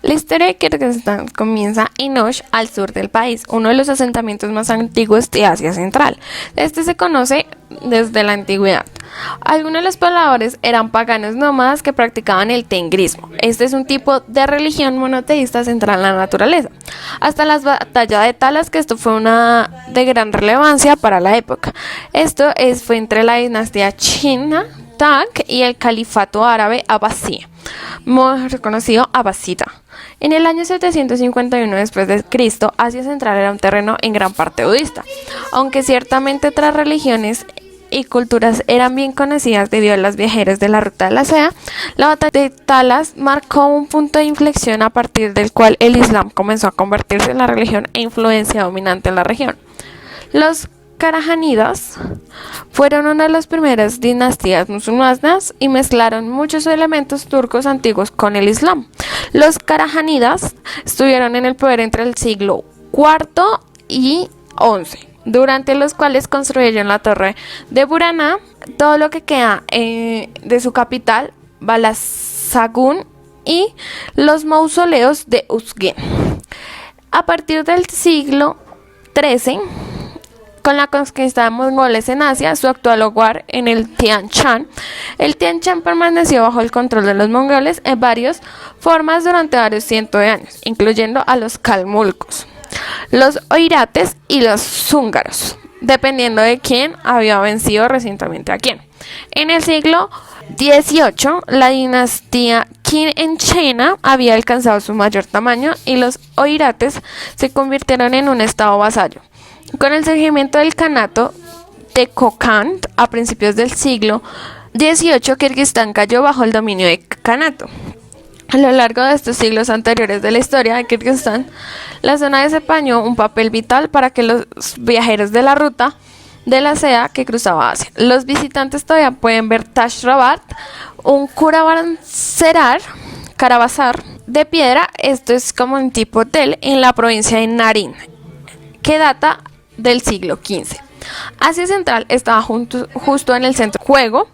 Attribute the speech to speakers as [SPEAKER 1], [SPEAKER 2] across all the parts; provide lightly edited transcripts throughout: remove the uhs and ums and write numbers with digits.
[SPEAKER 1] La historia de Kirguistán comienza en Osh, al sur del país, uno de los asentamientos más antiguos de Asia Central. Este se conoce desde la antigüedad. Algunos de los pobladores eran paganos nómadas que practicaban el tengrismo. Este es un tipo de religión monoteísta centrada en la naturaleza. Hasta la batalla de Talas, que esto fue una de gran relevancia para la época. Fue entre la dinastía china Tang y el califato árabe Abbasí, más reconocido Abbasida. En el año 751 después de Cristo, Asia Central era un terreno en gran parte budista, aunque ciertamente otras religiones y culturas eran bien conocidas debido a los viajeros de la ruta de la seda. La batalla de Talas marcó un punto de inflexión a partir del cual el Islam comenzó a convertirse en la religión e influencia dominante en la región. Los Karajánidas fueron una de las primeras dinastías musulmanas y mezclaron muchos elementos turcos antiguos con el Islam. Los Karajánidas estuvieron en el poder entre el siglo IV y XI, durante los cuales construyeron la torre de Burana, todo lo que queda de su capital, Balasagun, y los mausoleos de Uzgen. A partir del siglo XIII, con la conquista de mongoles en Asia, su actual hogar en el Tian Shan permaneció bajo el control de los mongoles en varias formas durante varios cientos de años, incluyendo a los calmulcos, los oirates y los zúngaros, dependiendo de quién había vencido recientemente a quién. En el siglo XVIII, la dinastía Qin en China había alcanzado su mayor tamaño y los oirates se convirtieron en un estado vasallo. Con el surgimiento del Kanato de Kokand a principios del siglo XVIII, Kirguistán cayó bajo el dominio del Kanato. A lo largo de estos siglos anteriores de la historia de Kirguistán, la zona desempeñó un papel vital para que los viajeros de la ruta de la seda que cruzaba Asia. Los visitantes todavía pueden ver Tash Rabat, un caravasar de piedra. Esto es como un tipo hotel en la provincia de Narin, que data del siglo XV. Asia Central estaba justo en el centro de juego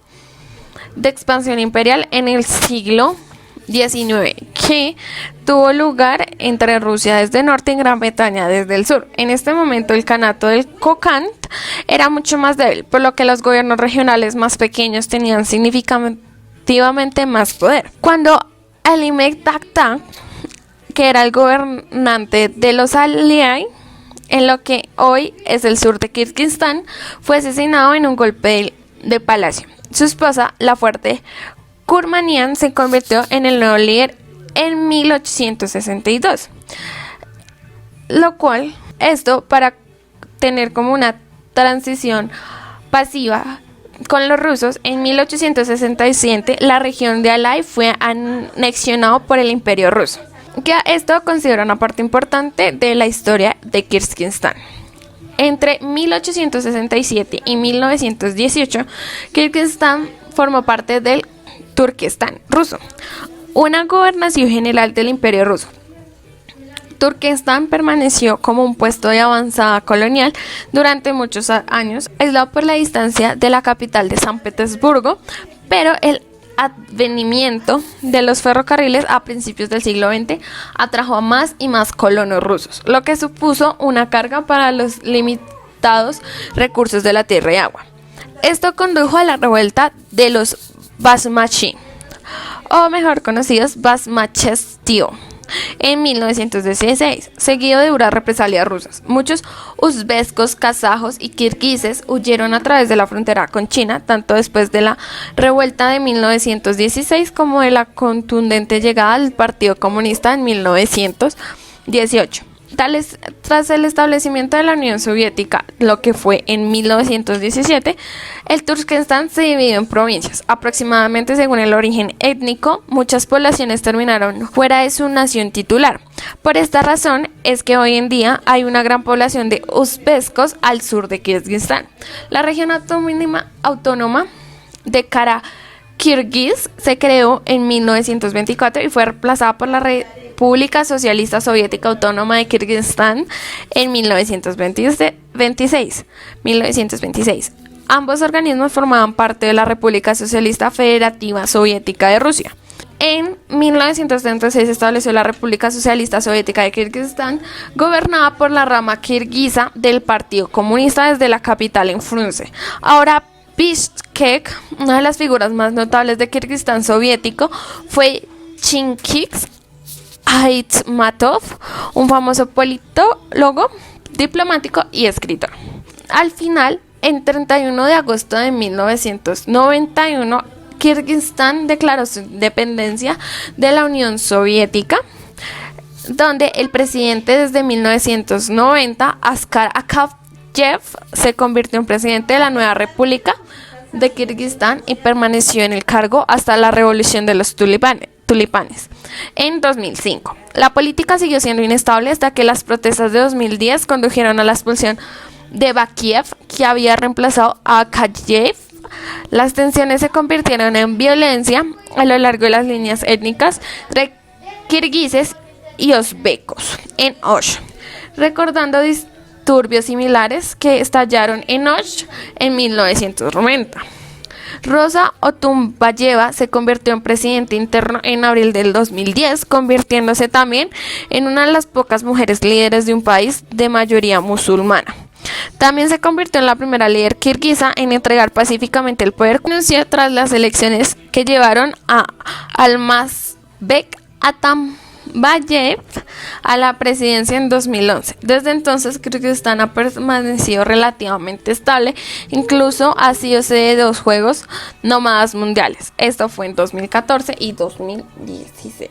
[SPEAKER 1] de expansión imperial en el siglo XIX, que tuvo lugar entre Rusia desde el norte y Gran Bretaña desde el sur. En este momento el Kanato del Kokand era mucho más débil, por lo que los gobiernos regionales más pequeños tenían significativamente más poder. Cuando Alimek Takta, que era el gobernante de los Alai, en lo que hoy es el sur de Kirguistán, fue asesinado en un golpe de palacio. Su esposa, la fuerte Kurmanian, se convirtió en el nuevo líder en 1862, lo cual para tener como una transición pasiva con los rusos. En 1867 la región de Alai fue anexionado por el Imperio Ruso, que esto considera una parte importante de la historia de Kirguistán. Entre 1867 y 1918, Kirguistán formó parte del Turquestán ruso, una gobernación general del Imperio Ruso. Turquestán permaneció como un puesto de avanzada colonial durante muchos años, aislado por la distancia de la capital de San Petersburgo, pero el advenimiento de los ferrocarriles a principios del siglo XX atrajo a más y más colonos rusos, lo que supuso una carga para los limitados recursos de la tierra y agua. Esto condujo a la revuelta de los Basmachi, o mejor conocidos Basmachestio, en 1916, seguido de duras represalias rusas. Muchos uzbekos, kazajos y kirguises huyeron a través de la frontera con China, tanto después de la revuelta de 1916 como de la contundente llegada del Partido Comunista en 1918. Tras el establecimiento de la Unión Soviética, lo que fue en 1917, el Turquestán se dividió en provincias. Aproximadamente según el origen étnico, muchas poblaciones terminaron fuera de su nación titular. Por esta razón es que hoy en día hay una gran población de uzbekos al sur de Kirguistán. La región autónoma de Kara-Kirguiz se creó en 1924 y fue reemplazada por la República Socialista Soviética Autónoma de Kirguistán en 1926. Ambos organismos formaban parte de la República Socialista Federativa Soviética de Rusia. En 1936 se estableció la República Socialista Soviética de Kirguistán, gobernada por la rama kirguisa del Partido Comunista desde la capital en Frunze. Ahora Bishkek, una de las figuras más notables de Kirguistán soviético, fue Chingiz Aitmatov, un famoso politólogo, diplomático y escritor. Al final, en 31 de agosto de 1991, Kirguistán declaró su independencia de la Unión Soviética, donde el presidente desde 1990, Askar Akayev, se convirtió en presidente de la nueva República de Kirguistán y permaneció en el cargo hasta la revolución de los tulipanes. En 2005, la política siguió siendo inestable hasta que las protestas de 2010 condujeron a la expulsión de Bakiev, que había reemplazado a Akayev. Las tensiones se convirtieron en violencia a lo largo de las líneas étnicas entre kirguises y uzbecos en Osh, recordando disturbios similares que estallaron en Osh en 1990. Rosa Otunbayeva se convirtió en presidente interno en abril del 2010, convirtiéndose también en una de las pocas mujeres líderes de un país de mayoría musulmana. También se convirtió en la primera líder kirguisa en entregar pacíficamente el poder tras las elecciones que llevaron a Almazbek Atambayev a la presidencia en 2011. Desde entonces, Kirguistán ha permanecido relativamente estable, incluso ha sido sede de 2 Juegos Nómadas Mundiales. Esto fue en 2014 y 2016.